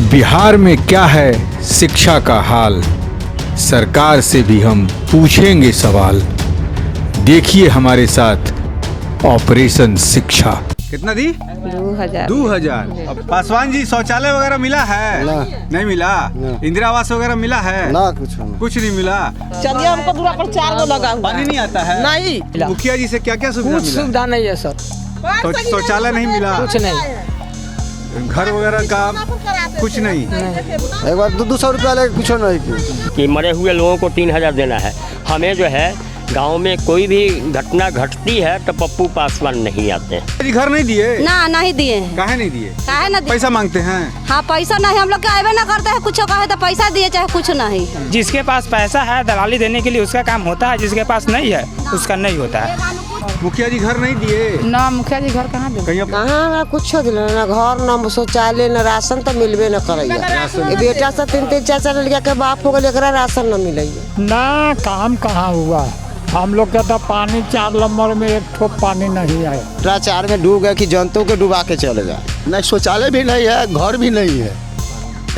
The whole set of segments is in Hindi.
बिहार में क्या है शिक्षा का हाल, सरकार से भी हम पूछेंगे सवाल। देखिए हमारे साथ ऑपरेशन शिक्षा। कितना दी? 2000। 2000। अब पासवान जी शौचालय वगैरह मिला है? नहीं मिला। इंदिरा आवास वगैरह मिला है? ना, कुछ नहीं मिला। चलिए हमको दूरा पर 4 गो लगा हुआ पानी नहीं आता है? नहीं। मुखिया जी से क्या क्या सुविधा कुछ मिला? सुविधा नहीं है सर, शौचालय नहीं मिला, कुछ नहीं, घर वगैरह का कुछ नहीं। एक बार 200 रुपया लेके कुछ नहीं की। कि मरे हुए लोगों को 3000 देना है। हमें जो है गांव में कोई भी घटना घटती है तो पप्पू पासवान नहीं आते हैं। घर नहीं दिए? ना, नहीं दिए। काहे नहीं दिए? काहे ना दिए? पैसा मांगते हैं? हाँ, पैसा नहीं, हम लोग आवे ना करते हैं। कुछ कहे तो पैसा दिए चाहे कुछ नहीं। जिसके पास पैसा है दलाली देने के लिए उसका काम होता है, जिसके पास नहीं है उसका नहीं होता है। मुखिया जी घर नहीं दिए? ना, मुखिया जी घर कहाँ दे? कहाँ कुछ दिला ना, घर ना शौचालय ना राशन तो मिलबे न करैया। बेटा से 3-3 4-4 लड़का के बाप हो गए, एकरा राशन न मिलैया ना। काम कहाँ हुआ, हम लोग का तो पानी 4 नंबर में एक ठोप पानी नहीं आया। भ्रष्टाचार में डूब गए कि जनता को डुबा के चले गए। नहीं शौचालय भी नहीं है, घर भी नहीं है।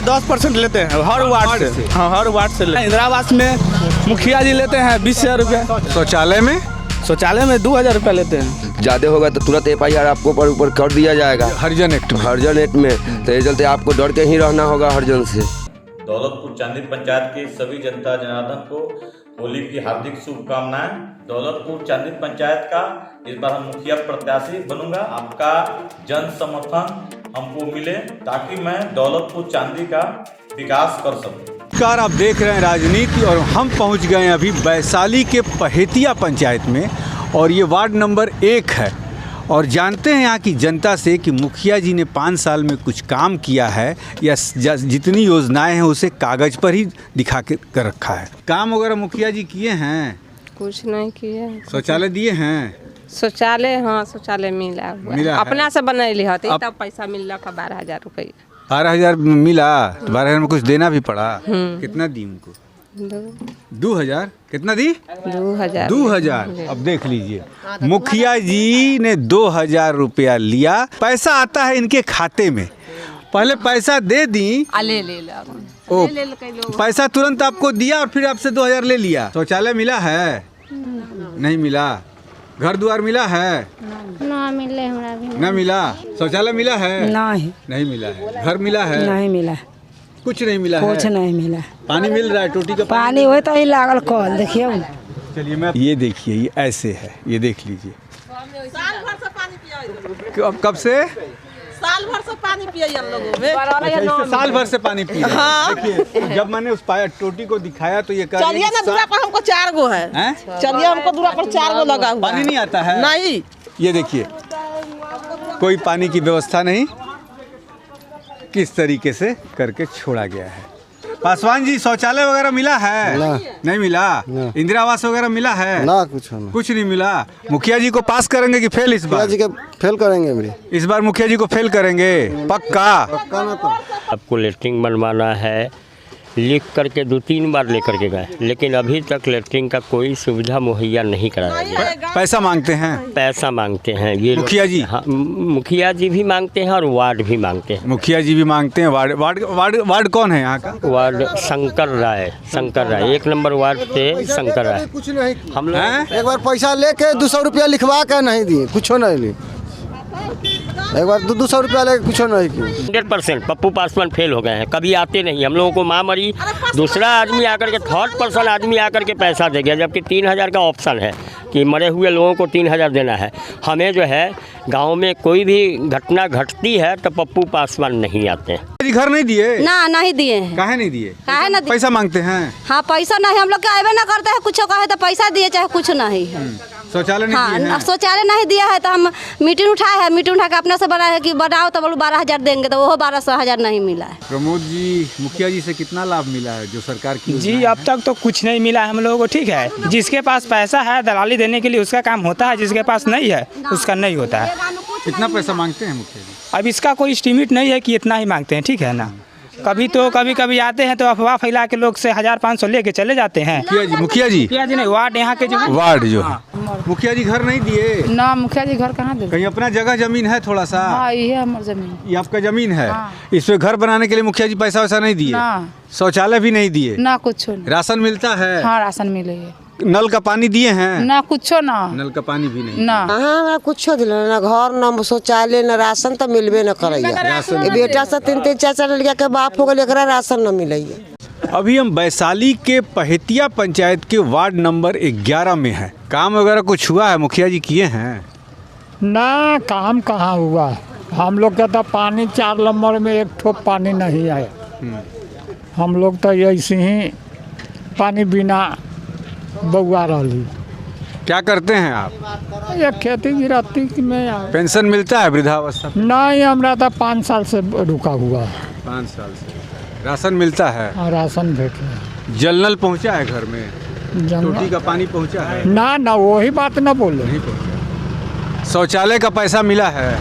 10% लेते हैं हर वार्ड से। हाँ, हर वार्ड से। इंदिरा आवास में मुखिया जी लेते हैं 20,000 रुपये। शौचालय में? शौचालय में 2000 रुपये लेते हैं। ज़्यादा होगा तो तुरंत FIR आपको ऊपर कर दिया जाएगा हरिजन एक्ट में। तो ये चलते आपको डर के ही रहना होगा हरिजन से। दौलतपुर चांदी पंचायत की सभी जनता जनार्दन को होली की हार्दिक शुभकामनाएं। दौलतपुर चांदी पंचायत का इस बार हम मुखिया प्रत्याशी बनूंगा। आपका जन समर्थन हमको मिले ताकि मैं दौलतपुर चांदी का विकास कर सकूं। नमस्कार, आप देख रहे हैं राजनीति और हम पहुंच गए हैं अभी वैशाली के पहेतिया पंचायत में और ये वार्ड नंबर 1 है। और जानते हैं यहाँ की जनता से कि मुखिया जी ने 5 साल में कुछ काम किया है या जितनी योजनाएं हैं उसे कागज़ पर ही दिखा के कर रखा है। काम वगैरह मुखिया जी किए हैं? कुछ नहीं किए। शौचालय दिए हैं? शौचालय, हाँ शौचालय मिला हुआ, अपना से बनैली हती तब पैसा मिल रहा 12,000 रुपये। 12,000 मिला? 12,000 में कुछ देना भी पड़ा? कितना दी उनको? 2000। कितना दी? 2000। 2000। अब देख लीजिए, मुखिया जी ने 2000 रुपया लिया। पैसा आता है इनके खाते में, पहले पैसा दे दी, पैसा तुरंत आपको दिया और फिर आपसे 2000 ले लिया। शौचालय मिला है? नहीं मिला। घर द्वार मिला है? ना मिले, हमरा भी ना मिला। शौचालय मिला है? नहीं मिला है। घर मिला है? नहीं मिला, कुछ नहीं मिला कुछ है। नहीं मिला। पानी मिल रहा है? टोटी का पानी हो तो ही लागल कल, देखिए। चलिए मैं ये देखिए, ये ऐसे है, ये देख लीजिए। साल भर से पानी पिया। कब से? साल भर से पानी पिया हम लोगों में। अच्छा, साल भर से पानी पिया। हाँ। देखिए, जब मैंने उस टोटी को दिखाया तो ये चलिए ना, दूरा पर हमको 4 गो है। चलिए हमको दूरा पर 4 गो लगा हुआ। पानी नहीं आता है? नहीं। ये देखिए, कोई पानी की व्यवस्था नहीं, किस तरीके से करके छोड़ा गया है। पासवान जी शौचालय वगैरह मिला है? नहीं मिला। इंदिरा आवास वगैरह मिला है? ना, कुछ नहीं मिला। मुखिया जी को पास करेंगे कि फेल इस बार? जी के फेल करेंगे। इस बार मुखिया जी को फेल करेंगे पक्का? ना तो आपको लेटरिन बनवाना है, लिख करके 2-3 बार लेकर के गए, लेकिन अभी तक लेटरिन का कोई सुविधा मुहैया नहीं कराया गया। पैसा मांगते हैं? पैसा मांगते हैं ये मुखिया जी? हाँ, मुखिया जी भी मांगते हैं और वार्ड भी मांगते हैं। मुखिया जी भी मांगते हैं। वार्ड कौन है यहाँ का? Ward Shankar Rai 1 number ward से शंकर राय। कुछ नहीं। हम लोग एक बार पैसा लेके 200 रुपया लिखवा के नहीं दिए, कुछ नहीं ली। एक बार 200 रुपया लेके कुछ नहीं की। 100% पप्पू पासवान फेल हो गए हैं, कभी आते नहीं। हम लोगों को माँ मरी, दूसरा आदमी आकर के 3rd पर्सन आदमी आकर के पैसा दे गया, जबकि 3000 का ऑप्शन है कि मरे हुए लोगों को 3000 देना है। हमें जो है गांव में कोई भी घटना घटती है तो पप्पू पासवान नहीं आते हैं। घर नहीं दिए? ना, नहीं दिए। काहे नहीं दिए? काहे ना दिए? पैसा मांगते हैं? हाँ, पैसा नहीं, हम लोग आवे ना करते हैं। कुछ कहे तो पैसा दिए चाहे कुछ नहीं। शौचालय नहीं दिए हैं? हाँ, शौचालय नहीं दिया है तो हम मीटिंग उठाए हैं, मीटिंग उठा के अपने से बनाए कि बनाओ तो बोलो 12,000 देंगे, तो वो 12,000 नहीं मिला है। प्रमोद जी, मुखिया जी से कितना लाभ मिला है जो सरकार की? जी अब तक तो कुछ नहीं मिला हम लोगों को, ठीक है। जिसके पास पैसा है दलाली देने के लिए उसका काम होता है, जिसके पास नहीं है उसका नहीं होता है। कितना पैसा मांगते हैं मुखिया जी? अब इसका कोई एस्टीमेट नहीं है कि इतना ही मांगते हैं, ठीक है ना। कभी तो कभी आते हैं तो अफवाह फैला के लोग से 1500 लेके चले जाते हैं। मुखिया जी नहीं, वार्ड यहाँ के जो वार्ड जो मुखिया जी घर नहीं दिए ना, मुखिया जी घर कहाँ दे? कहीं अपना जगह जमीन है थोड़ा सा? हाँ, ये है हमारी जमीन। ये आपका जमीन है? हाँ। इस पे घर बनाने के लिए मुखिया जी पैसा वैसा नहीं दिए? ना। शौचालय भी नहीं दिए? ना कुछ नहीं। राशन मिलता है? हाँ, राशन मिलेगा। नल का पानी दिए हैं? ना कुछ ना। नल का पानी भी नहीं? ना। हाँ, कुछ दिल ना घर ना शौचालय ना राशन तो मिलबे न करैया। बेटा से 3-3 4-4 लड़का के बाप हो गए, एकरा राशन न मिलैया। अभी हम वैशाली के पहेतिया पंचायत के वार्ड नंबर 11 में है। काम वगैरह कुछ हुआ है? मुखिया जी किए हैं? ना, काम कहाँ हुआ। हम लोग का तो पानी 4 नंबर में एक ठोप पानी नहीं आया। हम लोग तो ऐसे ही पानी बिना बउआ रही। क्या करते हैं आप? ये खेती गिरती में। पेंशन मिलता है वृद्धावस्था? नहीं, हमारा तो 5 साल से रुका हुआ है। 5 साल से। राशन मिलता है? हाँ, राशन भेट रहा है। जल नल पहुँचा है घर में? टोटी का पानी पहुँचा है? ना, वही बात ना बोले। नहीं पहुँचा। शौचालय का पैसा मिला है?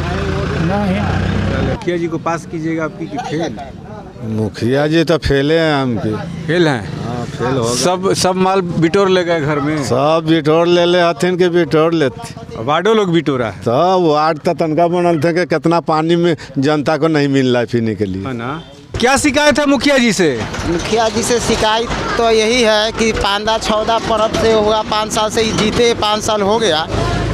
नहीं। मुखिया जी को पास कीजिएगा आपकी कि फेल? मुखिया जी तो फेले हैं हमके। फेल हैं? हाँ, फेल हो सब माल बिटोर ले गए घर में? सब बिटोर ले ले हथिन के बिटोर लेते। वार्डो लोग बिटोरा है? सब वार्ड तो तनका बनल थे कि कितना पानी में जनता को नहीं मिल रहा है पीने के लिए। है ना? क्या शिकायत है मुखिया जी से? मुखिया जी से शिकायत तो यही है कि 5-14 पर्व से हुआ, 5 साल से ही जीते, 5 साल हो गया।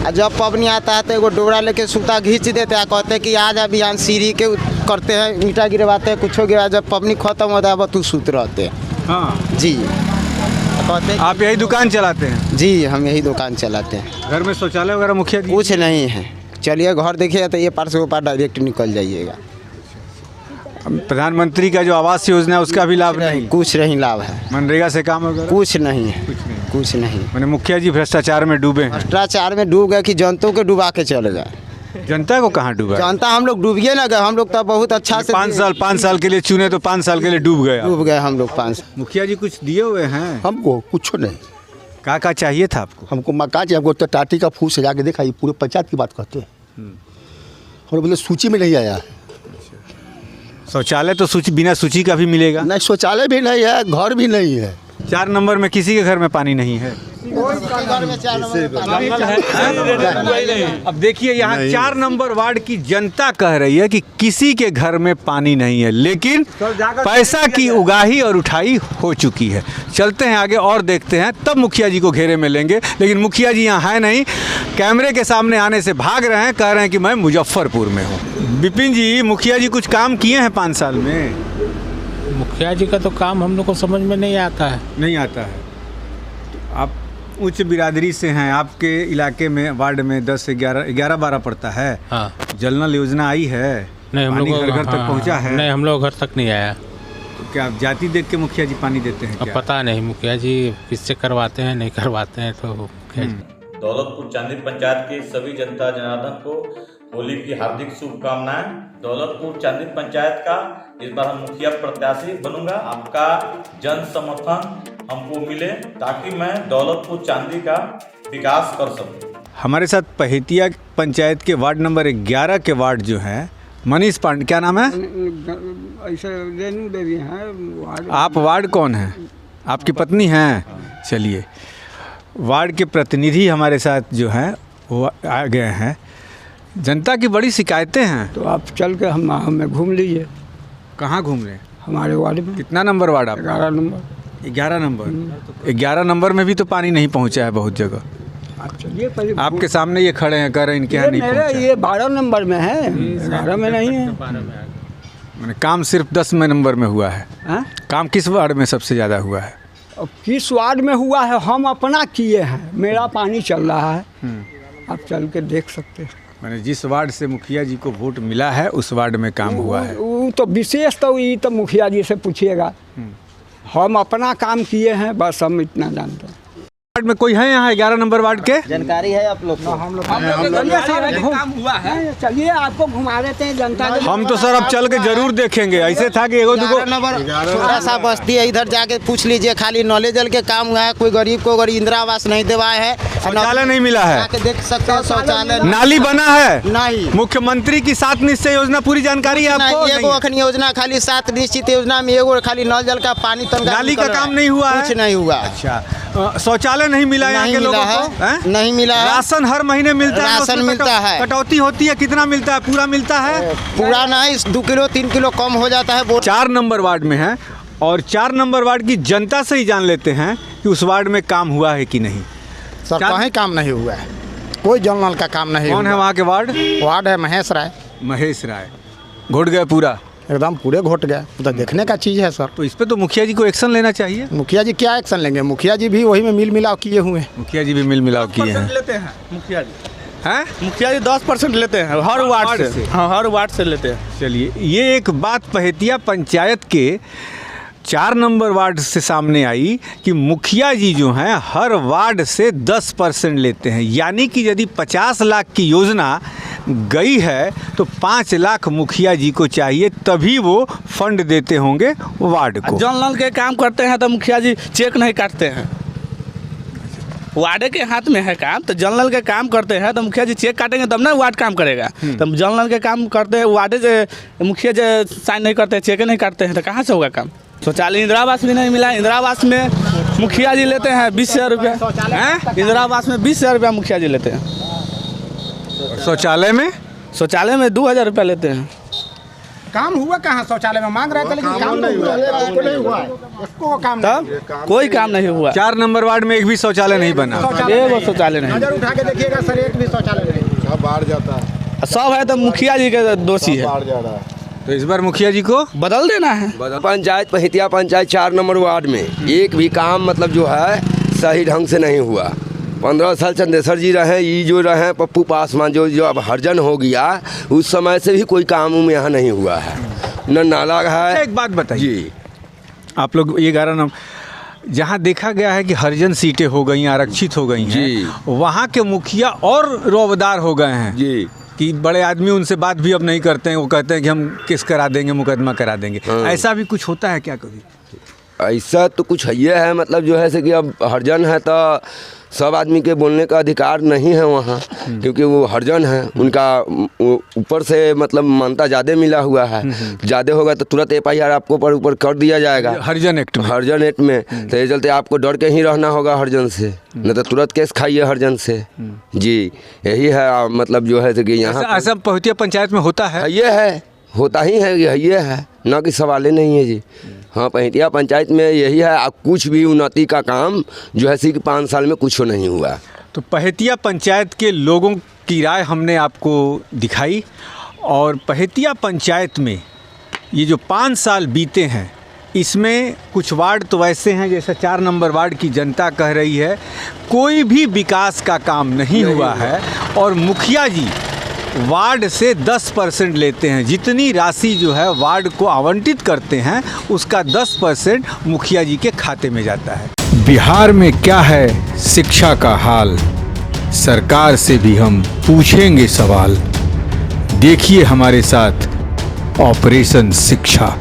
जब पबनी आता है तो एगो डोरा लेके सूता घींच देते हैं, कहते हैं कि आज अभियान सीढ़ी के करते हैं, ईंटा गिरवाते हैं, कुछ गिरा। जब पबनी खत्म होता है तू सूत रहते हैं। हाँ जी, कहते हैं आप यही दुकान चलाते हैं? जी, हम यही दुकान चलाते हैं। घर में शौचालय वगैरह मुखिया जी? कुछ नहीं है। चलिए घर देखिए तो ये पार से वो पार डायरेक्ट निकल जाइएगा। प्रधानमंत्री का जो आवास योजना है उसका भी लाभ नहीं? कुछ नहीं लाभ है। मनरेगा से काम वगैरह? कुछ नहीं है। कुछ नहीं। मैंने मुखिया जी भ्रष्टाचार में डूबे हैं? भ्रष्टाचार में डूब गए कि जनता को डुबा के चले गए। जनता को कहाँ डूबा? जनता हम लोग डूबिए ना गए। हम लोग तो बहुत अच्छा से 5 साल के लिए चुने तो 5 साल के लिए डूब गए? डूब गए हम लोग 5 साल। मुखिया जी कुछ दिए हुए हैं? हमको कुछ नहीं। का चाहिए था आपको? हमको मकान चाहिए। हमको तो टाटी का फूस सजा के देखा, ये पूरे पंचायत की बात करते हैं और बोले सूची में नहीं आया। शौचालय तो सूची, बिना सूची का भी मिलेगा? नहीं, शौचालय भी नहीं है, घर भी नहीं है। 4 नंबर में किसी के घर में पानी नहीं है? अब देखिए यहाँ 4 नंबर वार्ड की जनता कह रही है कि किसी के घर में पानी नहीं है, लेकिन पैसा की उगाही और उठाई हो चुकी है। चलते हैं आगे और देखते हैं, तब मुखिया जी को घेरे में लेंगे। लेकिन मुखिया जी यहाँ है नहीं, कैमरे के सामने आने से भाग रहे हैं, कह रहे हैं कि मैं मुजफ्फरपुर में हूँ। विपिन जी, मुखिया जी कुछ काम किए हैं 5 साल में? मुखिया जी का तो काम हम लोग को समझ में नहीं आता है। नहीं आता है? आप उच्च बिरादरी से हैं, आपके इलाके में वार्ड में 10 से 11-12 पड़ता है। हाँ। जल नल योजना आई है? नहीं, हम लोग घर तक पहुंचा है? नहीं, हम लोग घर तक नहीं आया। तो क्या आप जाति देख के मुखिया जी पानी देते हैं? अब पता नहीं मुखिया जी किससे करवाते हैं, नहीं करवाते हैं तो मुखिया जी। दौलतपुर चांदी पंचायत के सभी जनता जनार्दन को होली की हार्दिक शुभकामनाएं। दौलतपुर चांदी पंचायत का इस बार हम मुखिया प्रत्याशी बनूंगा। आपका जन समर्थन हमको मिले ताकि मैं दौलतपुर चांदी का विकास कर सकूं। हमारे साथ पहेतिया पंचायत के वार्ड नंबर 11 के वार्ड जो हैं, मनीष पांडे, क्या नाम है? ऐसे रेनू देवी हैं। आप वार्ड कौन हैं? आपकी पत्नी हैं? चलिए, वार्ड के प्रतिनिधि हमारे साथ जो हैं वो आ गए हैं। जनता की बड़ी शिकायतें हैं, तो आप चल के हमें घूम लीजिए। कहाँ घूम रहे हैं? हमारे वार्ड में। कितना नंबर वार्ड आप? 11 नंबर। 11 नंबर। 11 नंबर में भी तो पानी नहीं पहुँचा है बहुत जगह। आप चलिए पहले। आपके सामने ये खड़े हैं, कह रहे हैं इनके यहाँ नहीं पहुँचा। ये 12 नंबर में है, 11 में नहीं है। मैंने काम सिर्फ 10 नंबर में हुआ है। काम किस वार्ड में सबसे ज़्यादा हुआ है? अब किस वार्ड में हुआ है हम अपना किए हैं, मेरा पानी चल रहा है, आप चल के देख सकते हैं। मैंने जिस वार्ड से मुखिया जी को वोट मिला है उस वार्ड में काम हुआ है। वो तो विशेष तो ये तो मुखिया जी से पूछिएगा। हम अपना काम किए हैं, बस हम इतना जानते हैं। वार्ड में कोई है यहाँ 11 नंबर वार्ड के? जानकारी है आप लोग को? हम लोग काम हुआ है। चलिए आपको घुमा देते हैं जनता के। हम तो सर अब चल के जरूर देखेंगे। ऐसे था कि एगो दुगो छोटा सा बस्ती है, इधर जाके पूछ लीजिए, खाली नॉलेज जल के काम हुआ है। कोई गरीब को इंदिरा आवास नहीं दिवाए है, शौचालय नहीं मिला है। जाके देख सकते हैं शौचालय। नाली बना है नहीं। मुख्यमंत्री की 7 निश्चय योजना पूरी जानकारी है आपको? एगो अखन योजना खाली 7 निश्चित योजना में एगो खाली नल जल का पानी तनका नाली का काम नहीं हुआ है? कुछ नहीं हुआ। अच्छा, शौचालय नहीं मिला यहाँ के लोगों को? नहीं मिला है। राशन हर महीने मिलता है? राशन मिलता है। कटौती होती है? कितना मिलता है? पूरा मिलता है? पूरा नहीं, 2 किलो 3 किलो कम हो जाता है। 4 नंबर वार्ड में है और 4 नंबर वार्ड की जनता से ही जान लेते हैं कि उस वार्ड में काम हुआ है कि नहीं। सर कहीं काम नहीं हुआ है, कोई जल नल का काम नहीं। कौन है वहाँ के वार्ड? वार्ड है महेश राय। महेश राय घुट गए पूरा, एकदम पूरे घोट गए। तो देखने का चीज़ है सर। तो इस पे तो मुखिया जी को एक्शन लेना चाहिए। मुखिया जी क्या एक्शन लेंगे? मुखिया जी भी वही में मिल मिलाव किए हुए हैं। मुखिया जी भी मिल मिलाव किए हैं। लेते हैं मुखिया जी हैं? मुखिया जी 10% लेते हैं हर वार्ड से। हाँ, हर वार्ड से लेते हैं। चलिए, ये एक बात पहेतिया पंचायत के 4 नंबर वार्ड से सामने आई कि मुखिया जी जो हैं हर वार्ड से 10% लेते हैं। यानी कि यदि 50 लाख की योजना गई है तो 5 लाख मुखिया जी को चाहिए, तभी वो फंड देते होंगे वार्ड को। जल नल के काम करते हैं तो मुखिया जी चेक नहीं काटते हैं। वार्ड के हाथ में है काम, तो जल नल के काम करते हैं तो मुखिया जी चेक काटेंगे तब ना वार्ड काम करेगा। तो जल नल के काम करते हैं, वार्ड से मुखिया जी साइन नहीं करते, चेक नहीं काटते हैं, तो कहाँ से होगा काम? शौचालय इंदिरा आवास भी नहीं मिला। इंदिरा आवास में मुखिया जी लेते हैं 20,000 रुपया। इंदिरा आवास में 20,000 रुपया मुखिया जी लेते हैं। शौचालय में? शौचालय में 2,000 रुपया लेते हैं। काम हुआ कहाँ? शौचालय में मांग रहे थे लेकिन काम नहीं हुआ। इसको काम तब कोई काम नहीं हुआ। 4 नंबर वार्ड में एक भी शौचालय नहीं बना। एगो शौचालय नहीं। नजर उठा के देखिएगा सर, एक भी शौचालय नहीं। सब बाहर जाता है। सब है तो मुखिया जी के दोषी है। तो इस बार मुखिया जी को बदल देना है। पंचायत पहेतिया पंचायत 4 नंबर वार्ड में एक भी काम मतलब जो है सही ढंग से नहीं हुआ। 15 साल चंदेश्वर जी रहे, ये जो रहे पप्पू पासवान जो अब हरजन हो गया, उस समय से भी कोई काम यहाँ नहीं हुआ है, न नाला है। एक बात बताइए, आप लोग ये 11 नंबर जहाँ देखा गया है कि हरजन सीटें हो गई, आरक्षित हो गई हैं, वहाँ के मुखिया और रौबदार हो गए हैं जी कि बड़े आदमी उनसे बात भी अब नहीं करते हैं। वो कहते हैं कि हम केस करा देंगे, मुकदमा करा देंगे। ऐसा भी कुछ होता है क्या कभी? ऐसा तो कुछ है मतलब जो है कि अब हरजन है तो सब आदमी के बोलने का अधिकार नहीं है वहाँ, क्योंकि वो हरजन है। उनका ऊपर से मतलब मान्यता ज़्यादा मिला हुआ है। ज़्यादा होगा तो तुरंत FIR आपको ऊपर कर दिया जाएगा हरजन एक्ट में। तो ये चलते आपको डर के ही रहना होगा हरजन से, नहीं तो तुरंत केस खाइए हरजन से। जी यही है मतलब जो है कि यहाँ ऐसा पहेतिया पंचायत में होता है। ये है, होता ही है, ये है ना कि सवाल नहीं है जी। हाँ, पहेतिया पंचायत में यही है। कुछ भी उन्नति का काम जो है कि 5 साल में कुछ नहीं हुआ। तो पहेतिया पंचायत के लोगों की राय हमने आपको दिखाई, और पहेतिया पंचायत में ये जो 5 साल बीते हैं, इसमें कुछ वार्ड तो ऐसे हैं जैसे 4 नंबर वार्ड की जनता कह रही है कोई भी विकास का काम नहीं हुआ है, और मुखिया जी वार्ड से 10% लेते हैं। जितनी राशि जो है वार्ड को आवंटित करते हैं उसका 10% मुखिया जी के खाते में जाता है। बिहार में क्या है शिक्षा का हाल, सरकार से भी हम पूछेंगे सवाल। देखिए हमारे साथ ऑपरेशन शिक्षा।